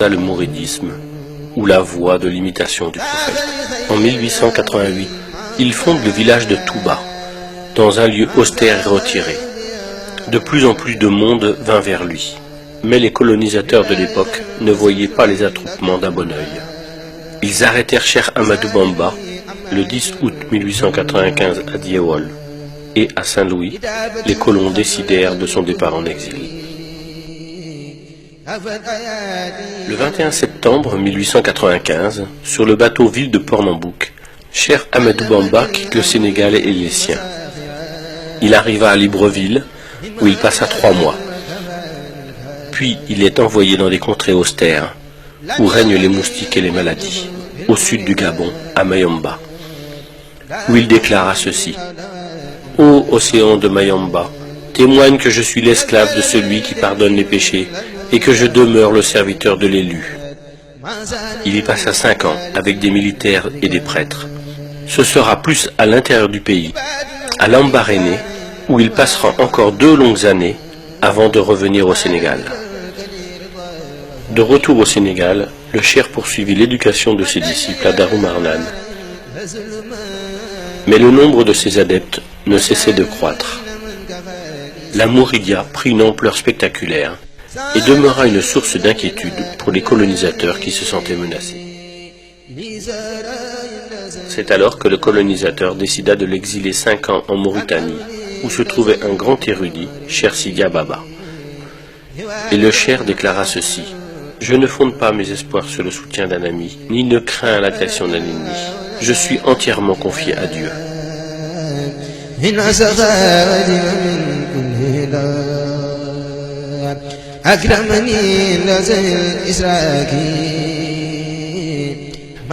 le mouridisme, ou la voie de l'imitation du prophète. En 1888, il fonde le village de Touba, dans un lieu austère et retiré. De plus en plus de monde vint vers lui, mais les colonisateurs de l'époque ne voyaient pas les attroupements d'un bon œil. Ils arrêtèrent Cheikh Ahmadou Bamba le 10 août 1895 à Diawol, et à Saint-Louis, les colons décidèrent de son départ en exil. Le 21 septembre 1895, sur le bateau ville de Pernambouc, Cheikh Ahmadou Bamba quitte le Sénégal et les siens. Il arriva à Libreville, où il passa 3 mois. Puis il est envoyé dans des contrées austères, où règnent les moustiques et les maladies, au sud du Gabon, à Mayomba, où il déclara ceci: « Ô océan de Mayomba, témoigne que je suis l'esclave de celui qui pardonne les péchés, et que je demeure le serviteur de l'élu. » Il y passa 5 ans avec des militaires et des prêtres. Ce sera plus à l'intérieur du pays, à Lambaréné, où il passera encore 2 longues années avant de revenir au Sénégal. De retour au Sénégal, le cheikh poursuivit l'éducation de ses disciples à Darou Marnane. Mais le nombre de ses adeptes ne cessait de croître. La Mouridia prit une ampleur spectaculaire et demeura une source d'inquiétude pour les colonisateurs qui se sentaient menacés. C'est alors que le colonisateur décida de l'exiler 5 ans en Mauritanie, où se trouvait un grand érudit, Cheikh Sidia Baba. Et le cheikh déclara ceci: « Je ne fonde pas mes espoirs sur le soutien d'un ami, ni ne crains l'attention d'un ennemi. Je suis entièrement confié à Dieu. »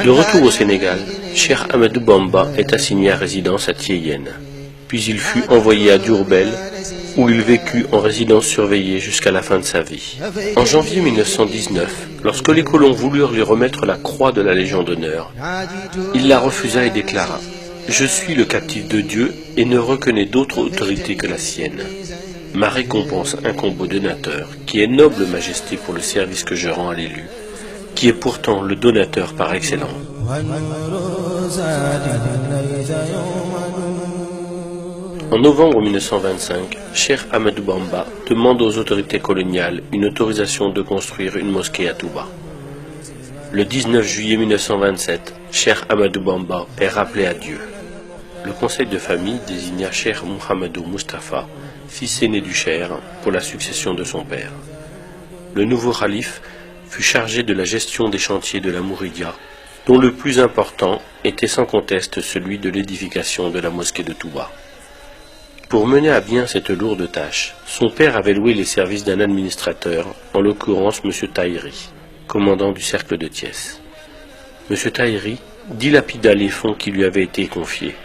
De retour au Sénégal, Cheikh Ahmadou Bamba est assigné à résidence à Thiéyenne. Puis il fut envoyé à Diourbel, où il vécut en résidence surveillée jusqu'à la fin de sa vie. En janvier 1919, lorsque les colons voulurent lui remettre la croix de la Légion d'honneur, il la refusa et déclara: « Je suis le captif de Dieu et ne reconnais d'autre autorité que la sienne. Ma récompense incombe au donateur, qui est noble majesté pour le service que je rends à l'élu, qui est pourtant le donateur par excellence. » En novembre 1925, Cheikh Ahmadou Bamba demande aux autorités coloniales une autorisation de construire une mosquée à Touba. Le 19 juillet 1927, Cheikh Ahmadou Bamba est rappelé à Dieu. Le conseil de famille désigna Cheikh Mouhamadou Moustapha, fils aîné du cheikh, pour la succession de son père. Le nouveau khalife fut chargé de la gestion des chantiers de la Mouridia, dont le plus important était sans conteste celui de l'édification de la mosquée de Touba. Pour mener à bien cette lourde tâche, son père avait loué les services d'un administrateur, en l'occurrence M. Tahiri, commandant du cercle de Thiès. M. Tahiri dilapida les fonds qui lui avaient été confiés.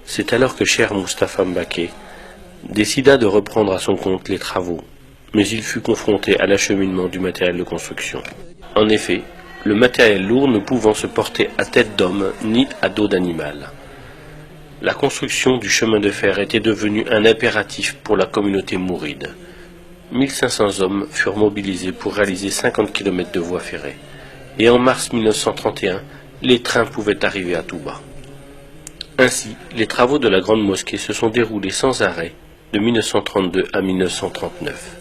C'est alors que Cheikh Moustapha Mbaké décida de reprendre à son compte les travaux, mais il fut confronté à l'acheminement du matériel de construction. En effet, le matériel lourd ne pouvant se porter à tête d'homme ni à dos d'animal. La construction du chemin de fer était devenue un impératif pour la communauté mouride. 1500 hommes furent mobilisés pour réaliser 50 km de voies ferrées. Et en mars 1931, les trains pouvaient arriver à Touba. Ainsi, les travaux de la grande mosquée se sont déroulés sans arrêt de 1932 à 1939.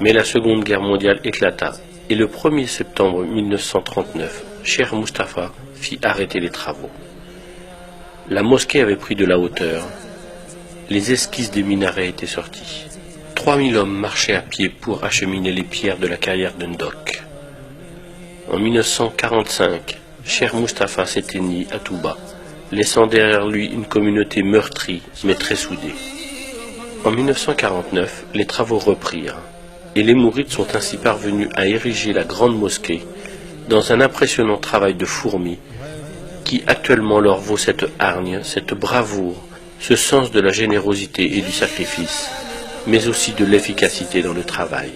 Mais la Seconde Guerre mondiale éclata et le 1er septembre 1939, Cheikh Moustapha fit arrêter les travaux. La mosquée avait pris de la hauteur, les esquisses des minarets étaient sorties. 3000 hommes marchaient à pied pour acheminer les pierres de la carrière de Ndok. En 1945, Cheikh Moustapha s'éteignit à Touba, laissant derrière lui une communauté meurtrie mais très soudée. En 1949, les travaux reprirent, et les mourides sont ainsi parvenus à ériger la grande mosquée dans un impressionnant travail de fourmi qui actuellement leur vaut cette hargne, cette bravoure, ce sens de la générosité et du sacrifice, mais aussi de l'efficacité dans le travail.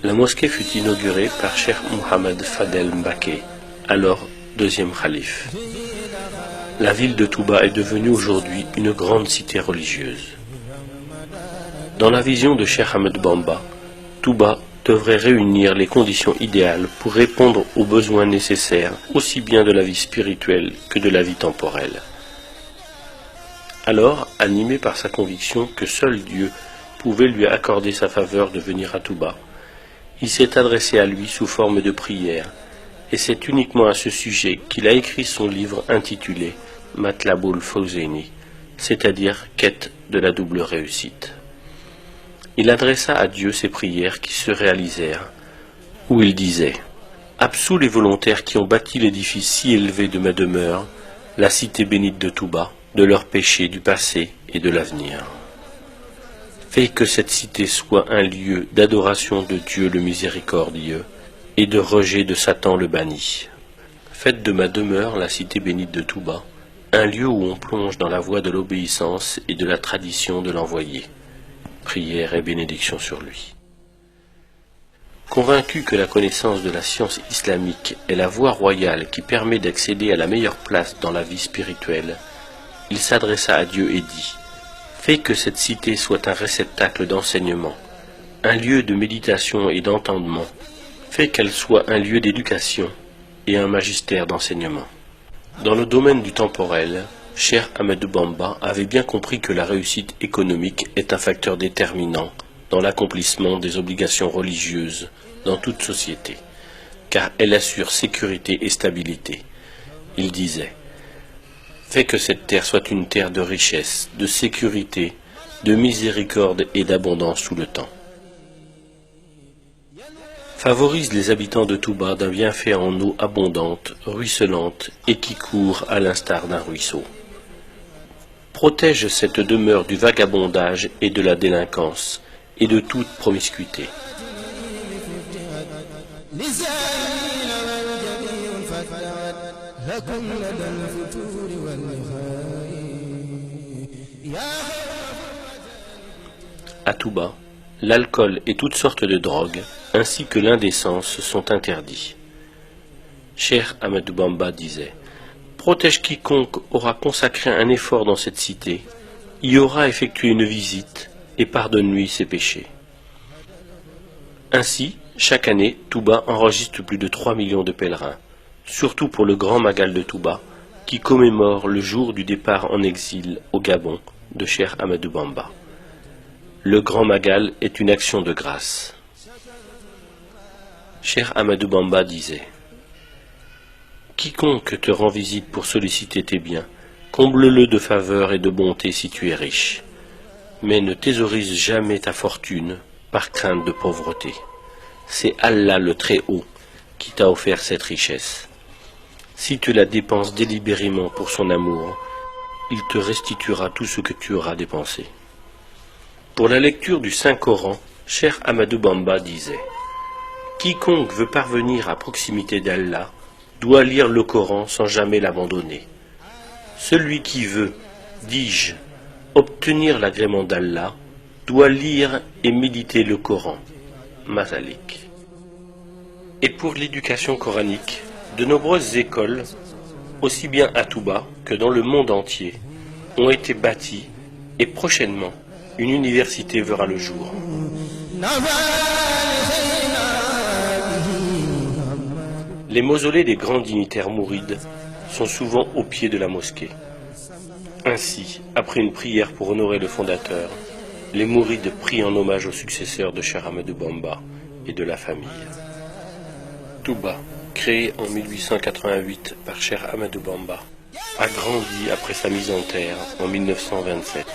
La mosquée fut inaugurée par Cheikh Mohamed Fadel Mbaké, alors deuxième khalife. La ville de Touba est devenue aujourd'hui une grande cité religieuse. Dans la vision de Cheikh Ahmadou Bamba, Touba devrait réunir les conditions idéales pour répondre aux besoins nécessaires, aussi bien de la vie spirituelle que de la vie temporelle. Alors, animé par sa conviction que seul Dieu pouvait lui accorder sa faveur de venir à Touba, il s'est adressé à lui sous forme de prière, et c'est uniquement à ce sujet qu'il a écrit son livre intitulé Matlabul Fawzaini, c'est-à-dire Quête de la double réussite. Il adressa à Dieu ses prières qui se réalisèrent, où il disait « Absous les volontaires qui ont bâti l'édifice si élevé de ma demeure, la cité bénite de Touba, de leurs péchés du passé et de l'avenir. Fais que cette cité soit un lieu d'adoration de Dieu le miséricordieux et de rejet de Satan le banni. Faites de ma demeure, la cité bénite de Touba, un lieu où on plonge dans la voie de l'obéissance et de la tradition de l'envoyé. Prière et bénédiction sur lui. » Convaincu que la connaissance de la science islamique est la voie royale qui permet d'accéder à la meilleure place dans la vie spirituelle, il s'adressa à Dieu et dit « Fais que cette cité soit un réceptacle d'enseignement, un lieu de méditation et d'entendement. Fais qu'elle soit un lieu d'éducation et un magistère d'enseignement. » Dans le domaine du temporel, Cheikh Ahmadou Bamba avait bien compris que la réussite économique est un facteur déterminant dans l'accomplissement des obligations religieuses dans toute société, car elle assure sécurité et stabilité. Il disait « Fais que cette terre soit une terre de richesse, de sécurité, de miséricorde et d'abondance tout le temps. Favorise les habitants de Touba d'un bienfait en eau abondante, ruisselante et qui court à l'instar d'un ruisseau. Protège cette demeure du vagabondage et de la délinquance et de toute promiscuité. À Touba, l'alcool et toutes sortes de drogues, ainsi que l'indécence, sont interdits. Cheikh Ahmadou Bamba disait « Protège quiconque aura consacré un effort dans cette cité, y aura effectué une visite, et pardonne-lui ses péchés. » Ainsi, chaque année, Touba enregistre plus de 3 millions de pèlerins, surtout pour le Grand Magal de Touba, qui commémore le jour du départ en exil au Gabon de Cheikh Ahmadou Bamba. Le Grand Magal est une action de grâce. Cheikh Ahmadou Bamba disait « Quiconque te rend visite pour solliciter tes biens, comble-le de faveur et de bonté si tu es riche, mais ne thésaurise jamais ta fortune par crainte de pauvreté. C'est Allah le Très-Haut qui t'a offert cette richesse. Si tu la dépenses délibérément pour son amour, il te restituera tout ce que tu auras dépensé. » Pour la lecture du Saint-Coran, Cheikh Ahmadou Bamba disait « Quiconque veut parvenir à proximité d'Allah doit lire le Coran sans jamais l'abandonner. Celui qui veut, dis-je, obtenir l'agrément d'Allah doit lire et méditer le Coran. » Masalik. Et pour l'éducation coranique, de nombreuses écoles, aussi bien à Touba que dans le monde entier, ont été bâties et prochainement, une université verra le jour. Les mausolées des grands dignitaires mourides sont souvent au pied de la mosquée. Ainsi, après une prière pour honorer le fondateur, les mourides prient en hommage aux successeurs de Cheikh Ahmadou Bamba et de la famille. Touba, créé en 1888 par Cheikh Ahmadou Bamba, a grandi après sa mise en terre en 1927.